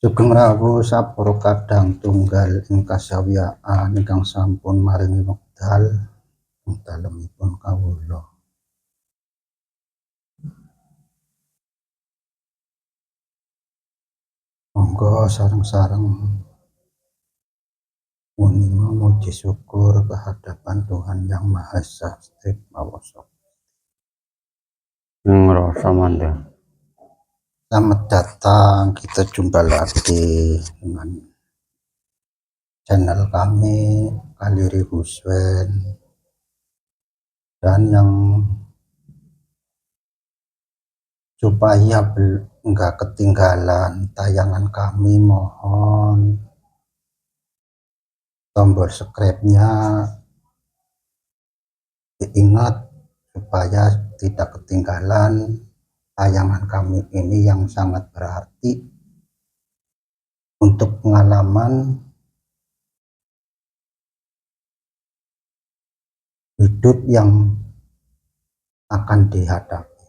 Sugeng rawuh sapara kadang tunggal ing kasawyaan ingkang sampun maringi wekdal ing dalemipun kawula. Monggo sareng-sareng muni memuji syukur kehadapan Tuhan Yang Maha Esa Mawoso. Ngerasa mandang. Selamat datang, kita jumpa lagi dengan channel kami Kaliri Huswen, dan yang supaya enggak ketinggalan tayangan kami, mohon tombol subscribe-nya diingat supaya tidak ketinggalan tayangan kami ini yang sangat berarti untuk pengalaman hidup yang akan dihadapi.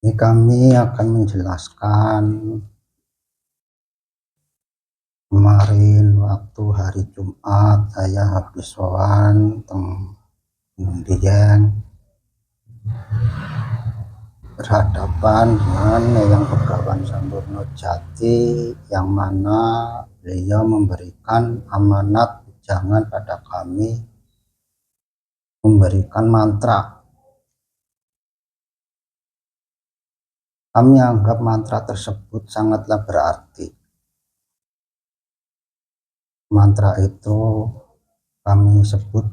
Ini kami akan menjelaskan kemarin waktu hari Jumat saya habis sowan teng Gunung Dieng, berhadapan dengan Eyang Begawan Sampurno Jati, yang mana beliau memberikan amanat jangan pada kami memberikan mantra. Kami anggap mantra tersebut sangatlah berarti. Mantra itu kami sebut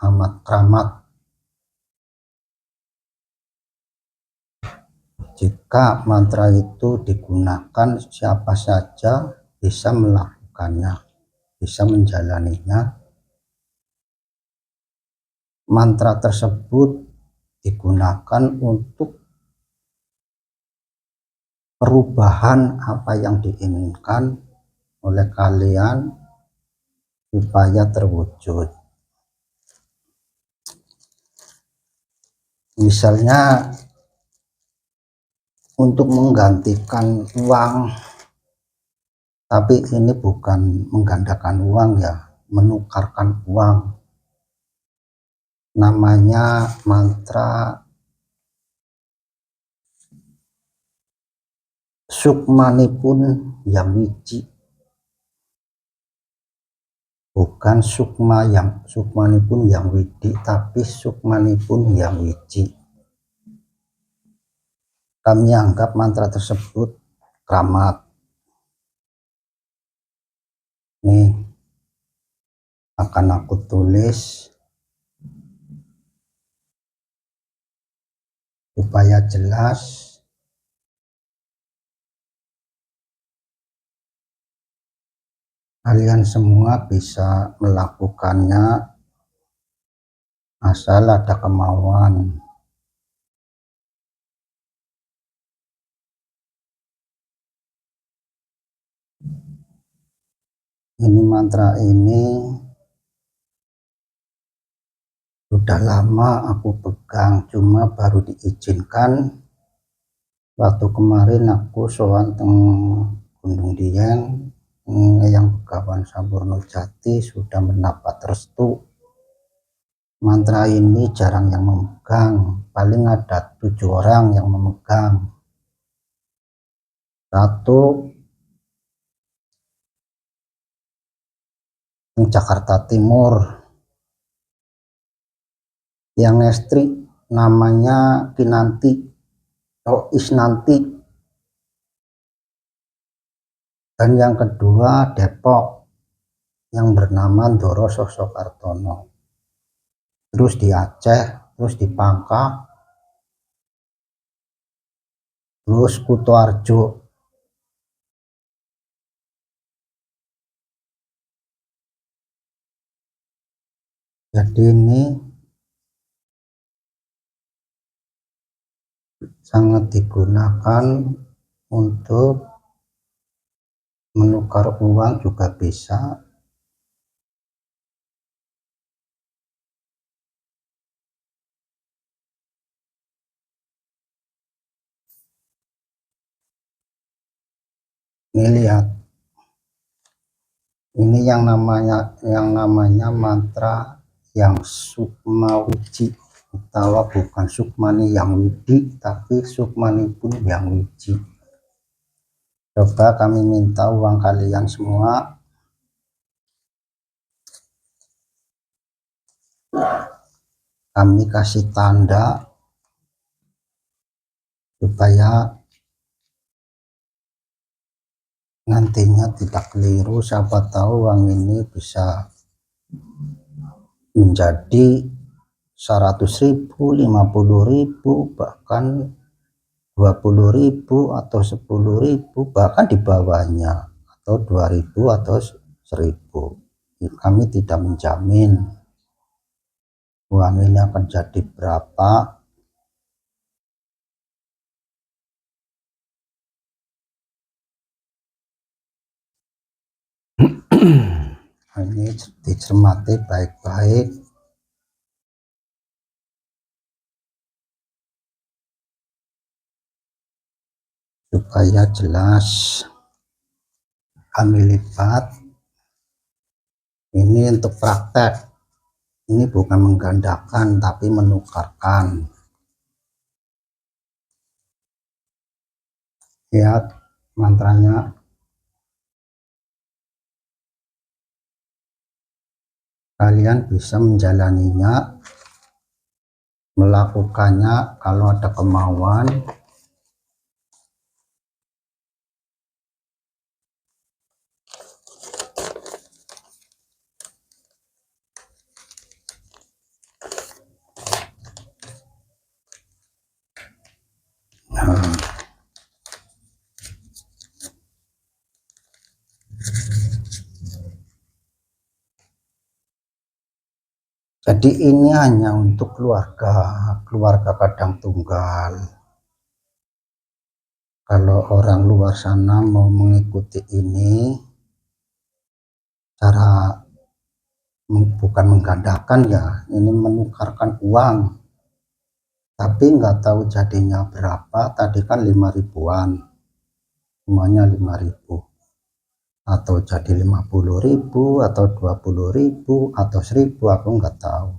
amat keramat. Jika mantra itu digunakan, siapa saja bisa melakukannya, bisa menjalaninya. Mantra tersebut digunakan untuk perubahan apa yang diinginkan oleh kalian supaya terwujud. Misalnya untuk menggantikan uang, tapi ini bukan menggandakan uang ya, menukarkan uang. Namanya mantra Sukmanipun Yang Wiji. Bukan Sukmanipun Yang Widi, tapi Sukmanipun Yang Wiji. Kami anggap mantra tersebut keramat. Nih akan aku tulis supaya jelas. Kalian semua bisa melakukannya asal ada kemauan. Ini mantra ini sudah lama aku pegang, cuma baru diizinkan waktu kemarin aku sowan teng Gunung Dieng. Eyang Begawan Sampurno Jati sudah mendapat restu. Mantra ini jarang yang memegang, paling ada 7 orang yang memegang. Satu di Jakarta Timur, yang istri namanya Kinanti atau Isnanti, dan yang kedua Depok yang bernama Ndoro Sosokartono, terus di Aceh, terus di Pangka, terus Kutoarjo. Jadi ini sangat digunakan untuk menukar uang juga bisa. Ini lihat, ini yang namanya mantra yang Sukma Wiji, atau bukan Sukmani yang Widi, tapi Sukmani pun yang Wiji. Coba kami minta uang kalian semua, kami kasih tanda supaya nantinya tidak keliru. Siapa tahu uang ini bisa menjadi 100.000, 50.000, bahkan 20.000 atau 10.000, bahkan di bawahnya, atau 2.000 atau 1.000. Kami tidak menjamin uang ini akan jadi berapa. Ini dicermati baik-baik supaya jelas. Kami lipat, ini untuk praktek, ini bukan menggandakan tapi menukarkan. Lihat mantranya, kalian bisa menjalaninya, melakukannya kalau ada kemauan. Jadi ini hanya untuk keluarga kadang tunggal. Kalau orang luar sana mau mengikuti ini, cara bukan menggandakan ya, ini menukarkan uang, tapi nggak tahu jadinya berapa. Tadi kan 5.000-an, semuanya 5.000, atau jadi 50.000 atau 20.000 atau 1.000, aku nggak tahu.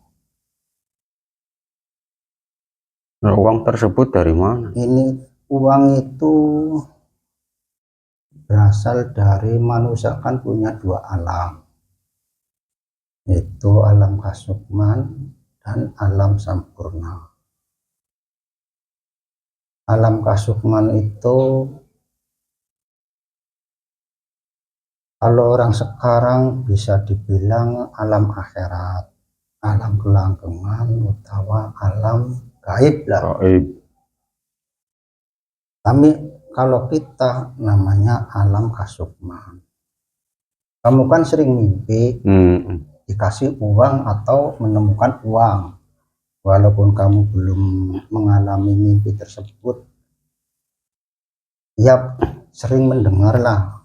Nah, uang tersebut dari mana? Ini uang itu berasal dari manusia, kan punya dua alam, yaitu alam kasukman dan alam sampurna. Alam kasukman itu kalau orang sekarang bisa dibilang alam akhirat, alam kelanggengan, utawa alam gaib lah. Kami kalau kita namanya alam kasukman. Kamu kan sering mimpi dikasih uang atau menemukan uang. Walaupun kamu belum mengalami mimpi tersebut, ya sering mendengar lah,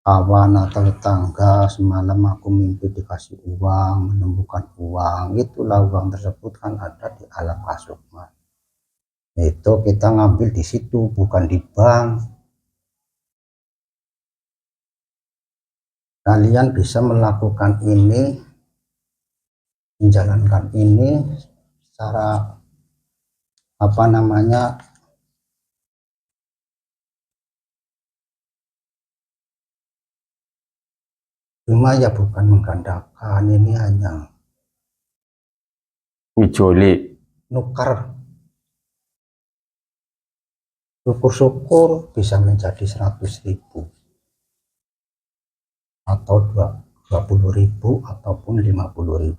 kawan atau tetangga, semalam aku mimpi dikasih uang, menemukan uang. Itulah uang tersebut kan ada di alam kasukman. Itu kita ngambil di situ, bukan di bank. Kalian bisa melakukan ini, menjalankan ini secara apa namanya, cuma ya bukan menggandakan, ini hanya nukar. Syukur-syukur bisa menjadi 100.000 atau 20.000 ataupun 50.000.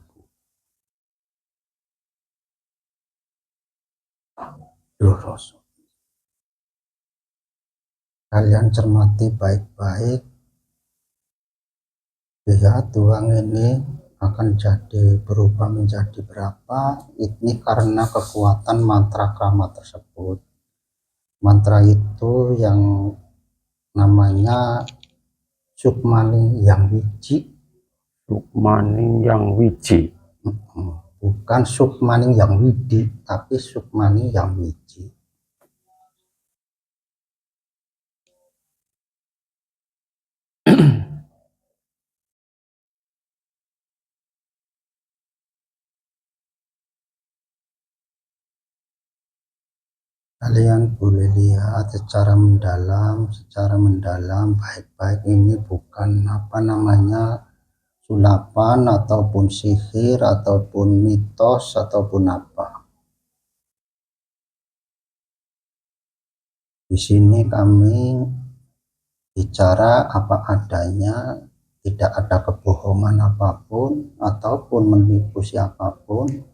Kalian cermati baik-baik, lihat uang ini akan jadi berubah menjadi berapa. Ini karena kekuatan mantra krama tersebut. Mantra itu yang namanya Sukmani yang Wiji. Sukmani yang Wiji, bukan Sukmani yang Widi, tapi Sukmani yang Wiji. Kalian boleh lihat secara mendalam baik-baik, ini bukan apa namanya sulapan ataupun sihir ataupun mitos ataupun apa. Di sini kami bicara apa adanya, tidak ada kebohongan apapun ataupun menipu siapapun.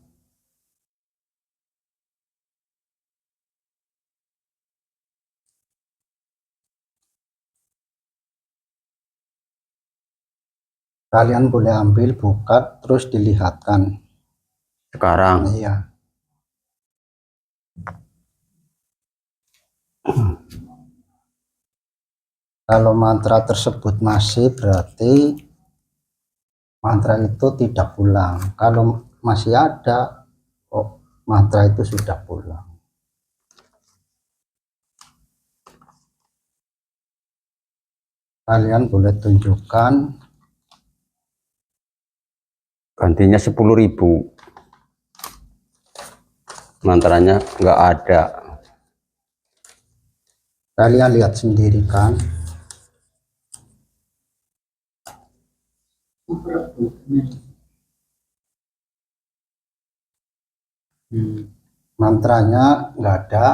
Kalian boleh ambil, buka, terus dilihatkan. Sekarang. Iya. Kalau mantra tersebut masih, berarti mantra itu tidak pulang. Kalau masih ada, oh, mantra itu sudah pulang. Kalian boleh tunjukkan. Gantinya 10.000. Mantranya nggak ada. Kalian lihat sendiri kan. Mantranya nggak ada.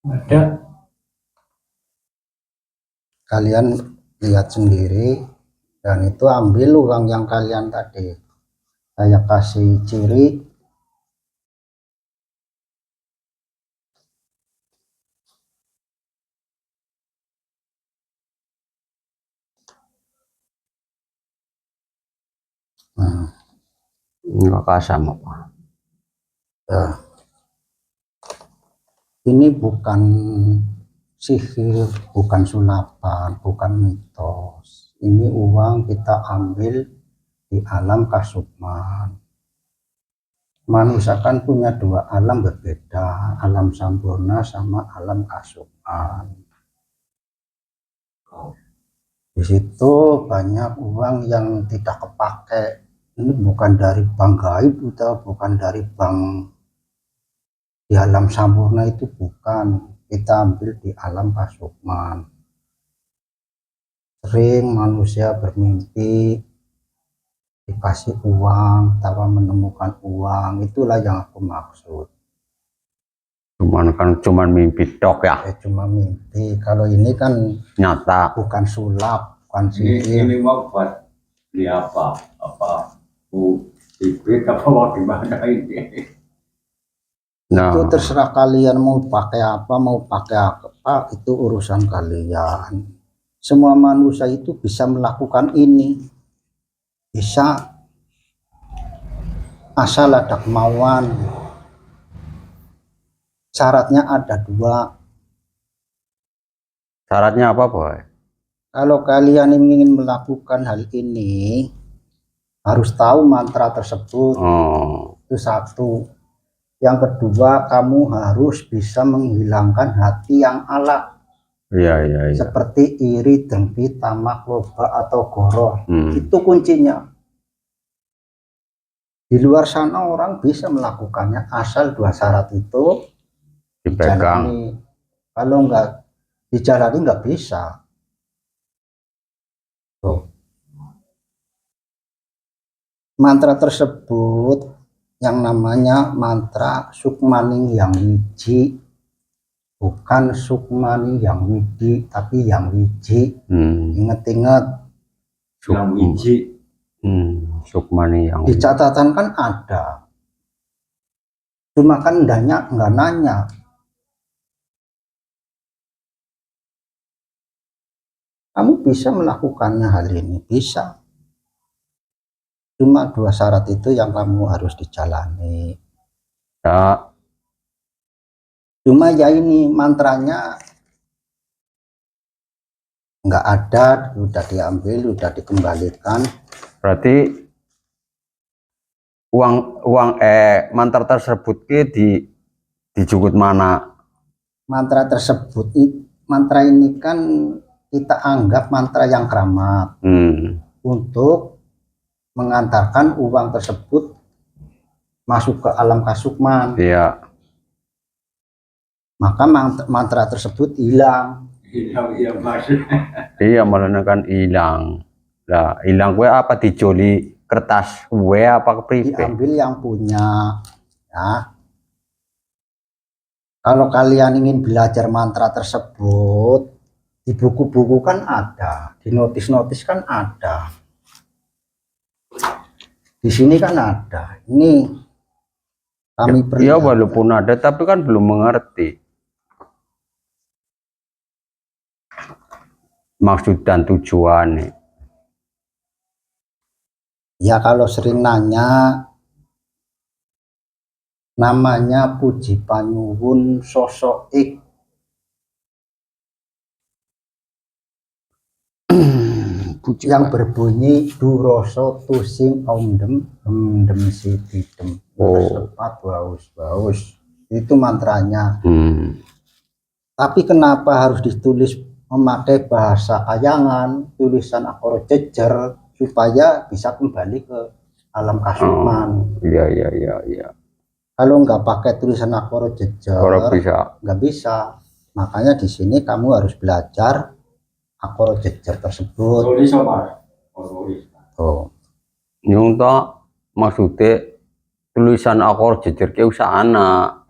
Ada. Kalian lihat sendiri, dan itu ambil uang yang kalian tadi. Saya kasih ciri. Nah, Nggak kasam apa. nah, ini bukan sihir, bukan sulapan, bukan mitos. Ini uang kita ambil di alam kasubman. Manusia kan punya dua alam berbeda, alam sampurna sama alam kasubman. Di situ banyak uang yang tidak kepake. Ini bukan dari bank gaib atau bukan dari bank di alam sampurna, itu bukan. Kita ambil di alam kasubman. Sering manusia bermimpi dikasih uang, tawa menemukan uang, itulah yang aku maksud. Cuman mimpi tok ya. Cuma mimpi. Kalau ini kan Nyata. bukan sulap, bukan sihir. Ini mau buat di apa hibrid apa mau gimana ini? Nah, Itu terserah kalian mau pakai apa, itu urusan kalian. Semua manusia itu bisa melakukan ini, bisa, asal ada kemauan. Syaratnya ada dua. syaratnya apa, Boy? Kalau kalian ingin melakukan hal ini, harus tahu mantra tersebut. Oh, Itu satu. Yang kedua, kamu harus bisa menghilangkan hati yang alak. iya. Seperti iri, dengki, tamak, loba, atau goroh. Hmm. Itu kuncinya. Di luar sana orang bisa melakukannya, asal dua syarat itu Dipegang. dijalani. Kalau nggak dijalani nggak bisa. Tuh. Mantra tersebut yang namanya mantra Sukmaning yang wiji, bukan Sukmani yang widi, tapi yang wiji. Ingat-ingat. Yang wiji. Sukmani yang Di catatan kan ada, cuma kan nggak nanya. Kamu bisa melakukannya hal ini, bisa. Cuma dua syarat itu yang kamu harus dijalani. ya. Cuma ya ini mantranya nggak ada, udah diambil, udah dikembalikan. Berarti uang mantra tersebut dijukut mana? Mantra tersebut, mantra ini kan kita anggap mantra yang keramat untuk mengantarkan uang tersebut masuk ke alam kasukman. Iya. Maka mantra tersebut hilang. Iya masuk. Iya malah kan hilang. Lah hilang kue apa dijoli kertas kue apa kepriwe? Diambil yang punya. Ya. Kalau kalian ingin belajar mantra tersebut, di buku-buku kan ada, di notis-notis kan ada, di sini kan ada. Ini kami Ya perlihatkan. walaupun ada tapi kan belum mengerti maksud dan tujuannya. Ya kalau sering nanya, namanya Puji Panyuwun Sosok Ik. Yang berbunyi Duroso Tusing Omdem Emdem Sididem. Tepat baus. Itu mantranya. Tapi kenapa harus ditulis memakai bahasa kayangan, tulisan akor jejer, supaya bisa kembali ke alam kasukman. Iya. Kalau nggak pakai tulisan akor jejer, nggak bisa. Makanya di sini kamu harus belajar akor jejer tersebut. Tulis apa? Tulis. Tuh. Yung to maksudnya tulisan akor jejer ke usahana.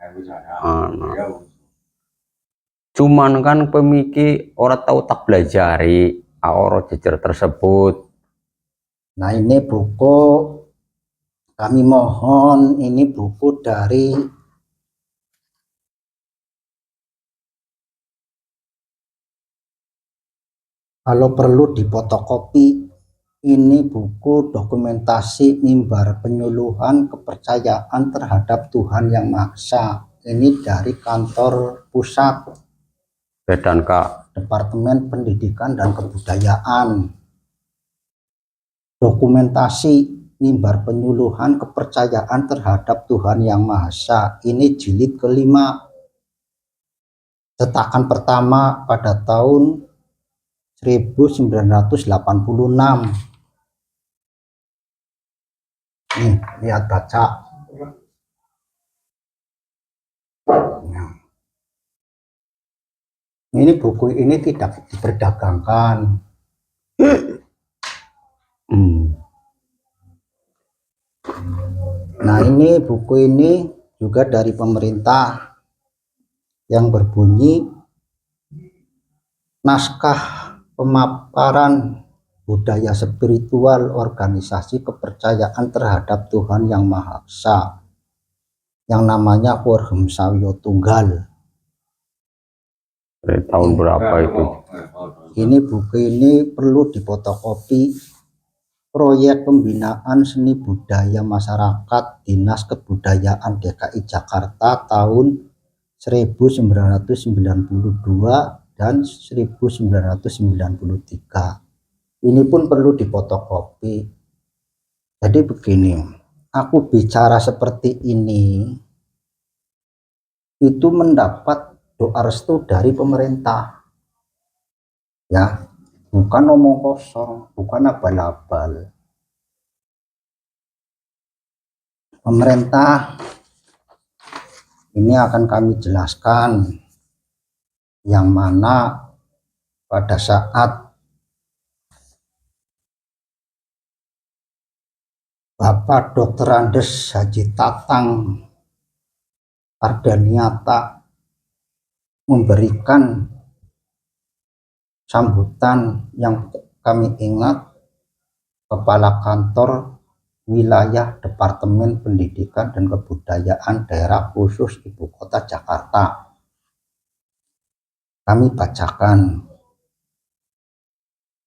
Cuman kan pemiki orang tahu tak belajari akor jejer tersebut. Nah ini buku, kami mohon, ini buku dari kalau perlu difotokopi. Ini buku dokumentasi mimbar penyuluhan kepercayaan terhadap Tuhan Yang Maha Esa. Ini dari kantor pusat Departemen Pendidikan dan Kebudayaan. Dokumentasi mimbar penyuluhan kepercayaan terhadap Tuhan Yang Maha Esa. Ini jilid kelima. Cetakan pertama pada tahun 1986. Nih, lihat baca. Ini buku ini tidak diperdagangkan. Nah ini buku ini juga dari pemerintah yang berbunyi naskah pemaparan budaya spiritual organisasi kepercayaan terhadap Tuhan Yang Maha Esa yang namanya Warhem Sawyo Tunggal. Dari tahun berapa itu? Ini buku ini perlu difotokopi. Proyek Pembinaan Seni Budaya Masyarakat Dinas Kebudayaan DKI Jakarta tahun 1992 dan 1993. Ini pun perlu difotokopi. Jadi begini, aku bicara seperti ini itu mendapat doa restu dari pemerintah. Ya, bukan omong kosong, bukan abal-abal. Pemerintah ini akan kami jelaskan, yang mana pada saat Bapak Dr. Andes Haji Tatang Ardaniata memberikan sambutan yang kami ingat, Kepala Kantor Wilayah Departemen Pendidikan dan Kebudayaan Daerah Khusus Ibu Kota Jakarta. Kami bacakan.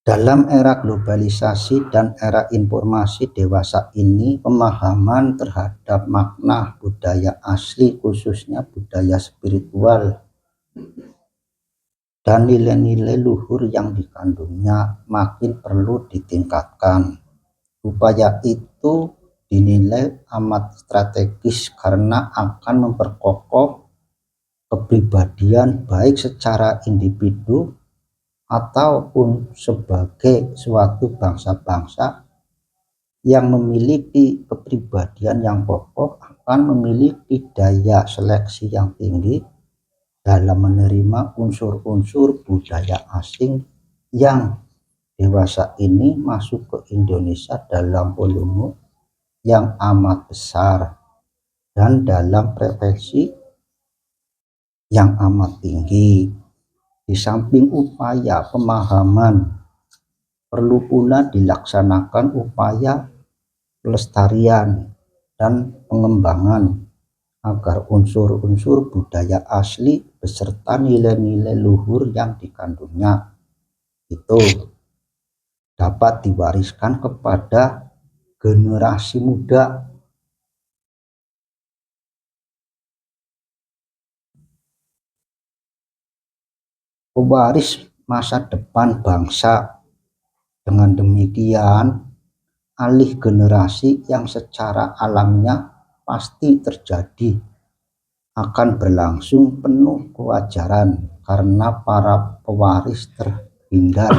Dalam era globalisasi dan era informasi dewasa ini, pemahaman terhadap makna budaya asli, khususnya budaya spiritual, dan nilai-nilai luhur yang dikandungnya makin perlu ditingkatkan. Upaya itu dinilai amat strategis karena akan memperkokoh kepribadian baik secara individu ataupun sebagai suatu bangsa-bangsa yang memiliki kepribadian yang kokoh diharapkan memiliki daya seleksi yang tinggi dalam menerima unsur-unsur budaya asing yang dewasa ini masuk ke Indonesia dalam volume yang amat besar dan dalam frekuensi yang amat tinggi. Di samping upaya pemahaman, perlu pula dilaksanakan upaya pelestarian dan pengembangan agar unsur-unsur budaya asli beserta nilai-nilai luhur yang dikandungnya itu dapat diwariskan kepada generasi muda. Pewaris masa depan bangsa. Dengan demikian, alih generasi yang secara alamiah pasti terjadi akan berlangsung penuh kewajaran karena para pewaris terhindar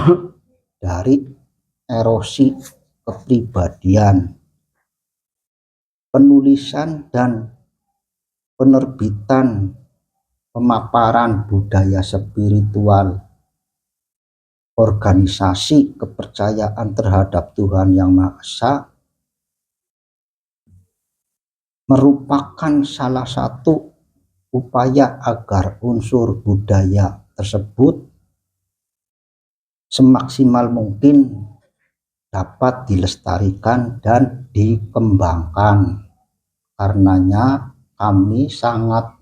dari erosi kepribadian. Penulisan dan penerbitan pemaparan budaya spiritual, organisasi kepercayaan terhadap Tuhan Yang Maha Esa merupakan salah satu upaya agar unsur budaya tersebut semaksimal mungkin dapat dilestarikan dan dikembangkan. Karenanya kami sangat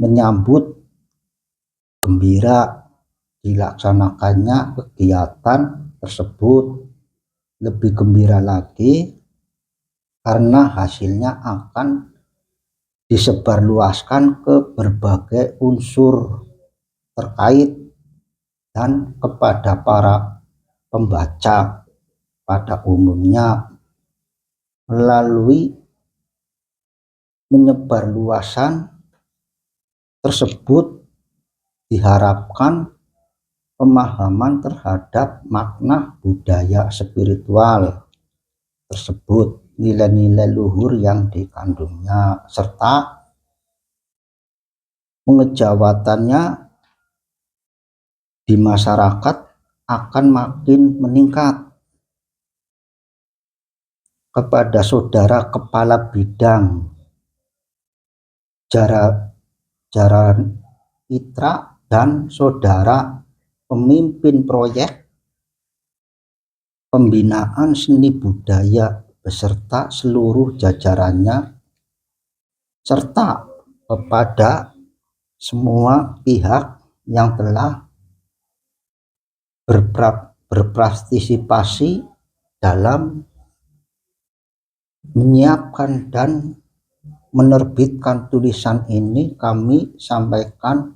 menyambut gembira dilaksanakannya kegiatan tersebut. Lebih gembira lagi karena hasilnya akan disebarluaskan ke berbagai unsur terkait dan kepada para pembaca pada umumnya. Melalui menyebarluasan tersebut diharapkan pemahaman terhadap makna budaya spiritual tersebut, nilai-nilai luhur yang dikandungnya, serta pengejawatannya di masyarakat akan makin meningkat. Kepada saudara kepala bidang jaran itra dan saudara pemimpin proyek pembinaan seni budaya beserta seluruh jajarannya, serta kepada semua pihak yang telah berpartisipasi dalam menyiapkan dan menerbitkan tulisan ini, kami sampaikan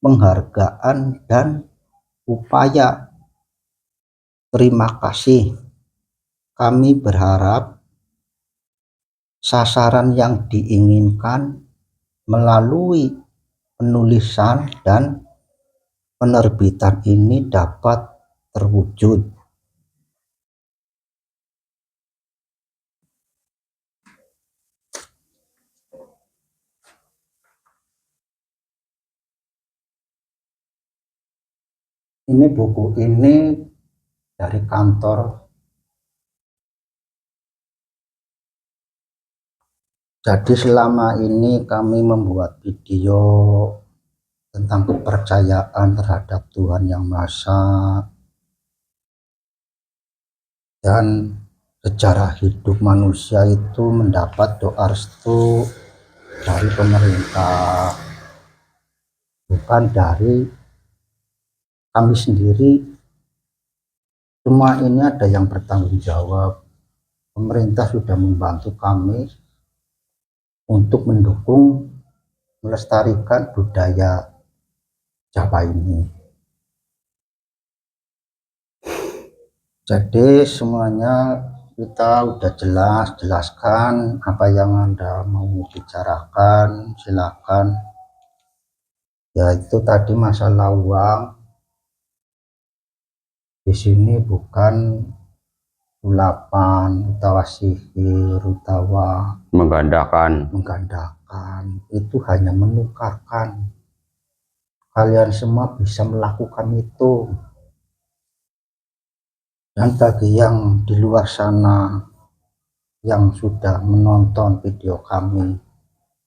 penghargaan dan upaya terima kasih. Kami berharap sasaran yang diinginkan melalui penulisan dan penerbitan ini dapat terwujud. Ini buku ini dari kantor. Jadi selama ini kami membuat video tentang kepercayaan terhadap Tuhan Yang Maha Esa dan sejarah hidup manusia itu mendapat doa restu dari pemerintah, bukan dari kami sendiri. Semua ini ada yang bertanggung jawab. Pemerintah sudah membantu kami untuk mendukung melestarikan budaya Jawa ini. Jadi semuanya kita udah jelaskan apa yang Anda mau bicarakan, silakan. Ya itu tadi masalah uang. Di sini bukan ulapan utawa sihir utawa menggandakan. itu hanya menukarkan. Kalian semua bisa melakukan itu. Dan bagi yang di luar sana yang sudah menonton video kami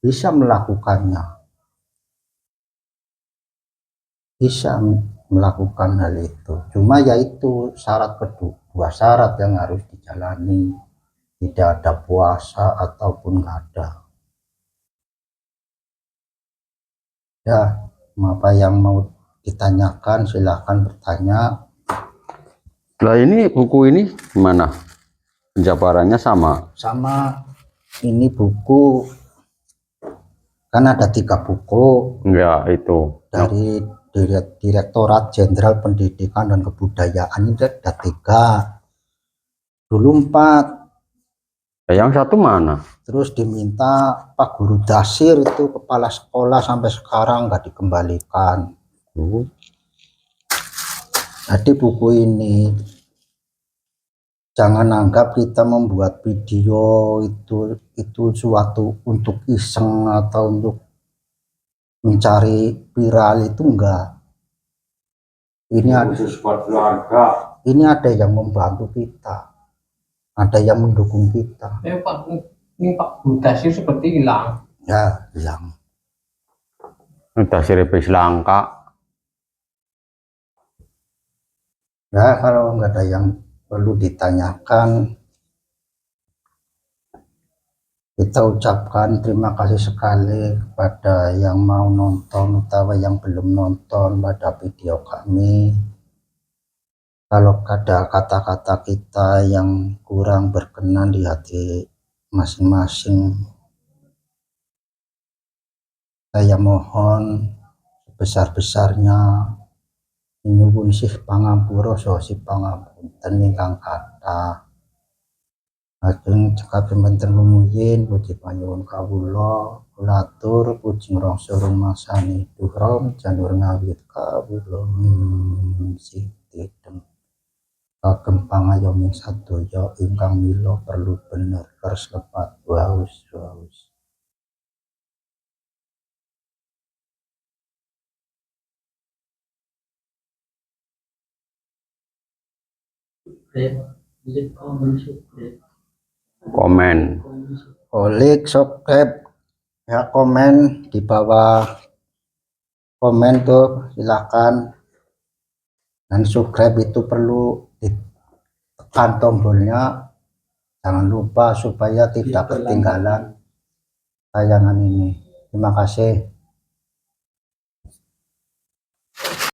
bisa melakukannya, bisa melakukan hal itu. Cuma yaitu syarat dua syarat yang harus dijalani, tidak ada puasa ataupun nggak ada. Ya, apa yang mau ditanyakan silahkan bertanya. Lah ini buku ini gimana? Penjabarannya sama? Sama, ini buku kan ada 3 buku Enggak itu. dari Direktorat Jenderal Pendidikan dan Kebudayaan, ini ada 3, dulu 4. Yang satu mana? Terus diminta Pak Guru Dasir itu kepala sekolah sampai sekarang nggak dikembalikan. Jadi buku ini jangan anggap kita membuat video itu suatu untuk iseng atau untuk mencari viral, itu enggak. Ini Khusus buat keluarga. ini ada yang membantu kita, ada yang mendukung kita. Ini Pak Guru Dasir seperti hilang. Ya, hilang. Udah siripis langka. Ya, kalau nggak ada yang perlu ditanyakan, kita ucapkan terima kasih sekali kepada yang mau nonton atau yang belum nonton pada video kami. Kalau ada kata-kata kita yang kurang berkenan di hati masing-masing, saya mohon sebesar-besarnya nyuwun sih pangapura saha pangapunten ingkang kathah. Lajeng cekap benten lumuyin puji panyuwun kawula, kula atur puji ngrangsa rumangsane Duhram janur ngawit kawula sithik kagem pangayoming sadaya ingkang mila perlu bener terus lepat waus. Komen. Like, subscribe, ya, komen di bawah komen tuh silakan. Dan subscribe itu perlu ditekan tombolnya, jangan lupa supaya tidak ketinggalan tayangan ini. Terima kasih.